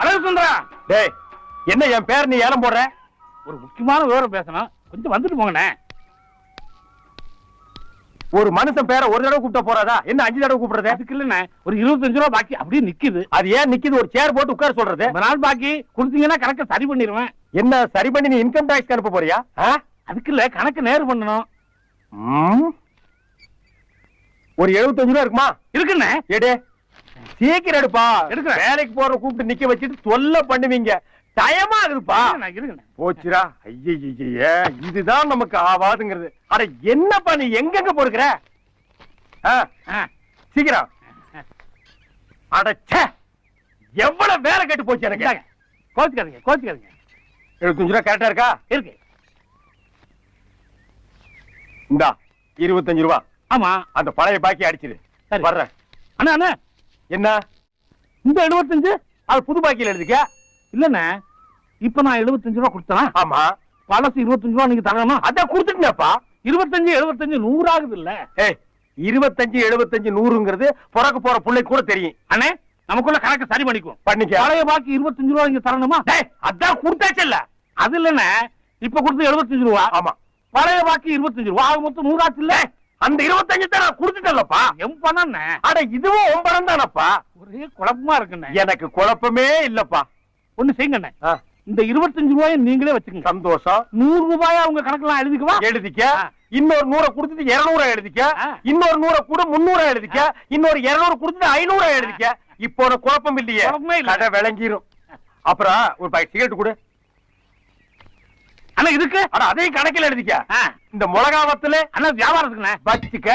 அழகு சுந்தரா. டேய், என்ன என் பேர் நீ ஏலம் போடுற? ஒரு முக்கியமான விவரம் பேசணும், கொஞ்சம் வந்துட்டு போங்கண்ணே. ஒரு மனுஷன் பேரை ஒரு தடவை கூப்பிட்ட போறாதா, என்ன 5 தடவை கூப்பிடுறது? அதுக்கு இல்லண்ணே, ஒரு 25 ரூபா பாக்கி அப்படியே நிக்குது. அது ஏன் நிக்குது? ஒரு சேர் போட்டு உட்கார சொல்றது. ரொம்ப நாள் பாக்கி கொடுத்தீங்கன்னா கணக்கை சரி பண்ணிடுவேன். என்ன சரி பண்ணி நீ இன்கம் டாக்ஸ் அனுப்ப போறியா? அதுக்கு இல்ல, கணக்கு நேர் பண்ணணும். ஒரு 75 ரூபா இருக்குமா? இருக்குண்ணே. எடு, சீக்கிரம் எடுப்பா. எடுக்கிறேன். வேலைக்கு போற கூப்பிட்டு நிக்க வச்சுட்டு தொல்லை பண்ணுவீங்க. டயமா இருக்குப்பா. போச்சுரா. ஐய, இதுதான் நமக்கு ஆவாதுங்கிறது. அட என்னப்பா நீ எங்கெங்க போடுகிற? சீக்கிரம். அடச்சே, எவ்வளவு வேலை கெட்டு போச்சு எனக்கு. கோச்சுக்காதீங்க, கோச்சுக்காதீங்க. 75 ரூபா கரெக்டா இருக்கா? இருக்கு. இந்தா 25 ரூபா. ஆமா, அந்த பழைய பாக்கி அடிச்சிரு. சரி வர்றேன். அண்ணா அண்ணா, என்ன இந்த 75? அது புது பாக்கியில எழுதிக்க. இல்லண்ணே, இப்ப நான் 75 ரூபா கொடுத்தேன். ஆமா, பழசு 25 ரூபா நீங்க தரணும். அதான் கொடுத்துட்டேன்ப்பா. 25 75 100 ஆகுது இல்ல? 25 75 100ங்கிறது பிறக்க போற பிள்ளை கூட தெரியும். அண்ணே, நமக்குள்ள கணக்கு சரி பண்ணிக்குவோம். பண்ணிக்க. பழைய பாக்கி 25 ரூபா நீங்க தரணுமா? அதான் கொடுத்தாச்சல்ல. அது இல்லண்ணே, இப்ப கொடுத்து 75 ரூபா. ஆமா, பழைய பாக்கி 25 ரூபா. ஆக மொத்தம் 100 ஆச்சு இல்ல? அந்த 25 தான் நான் கொடுத்துட்டேன்லப்பா. எம் பண்ண. அட இதுவும் உன் பணம் தானப்பா. ஒரே குழப்பமா இருக்குண்ணே. எனக்கு குழப்பமே இல்லப்பா. ஒண்ணு செய்யுங்கண்ணே, இந்த 25 ரூபாயை நீங்களே வச்சுக்கோங்க. சந்தோஷம். 100 ரூபாயா உங்க கணக்கெல்லாம் எழுதிக்குவா? எழுதிக்க. இன்னொரு 100 கொடுத்துட்டு 200 எழுதிக்க. இன்னொரு 100 கூட 300 எழுதிக்க. இன்னொரு 200 கொடுத்துட்டு 500 எழுதிக்க. இப்போ ஒரு குழப்பம் இல்லையே. கடை விளங்கிரும். அப்புறம் ஒரு பாக்கெட் சிகரெட் கொடு. அண்ணா இதுக்கு? அட அதையும் கணக்கில் எழுதிக்க. இந்த மிளகாவத்துல அண்ணா வியாபாரத்துக்குண்ணே வச்சுக்க.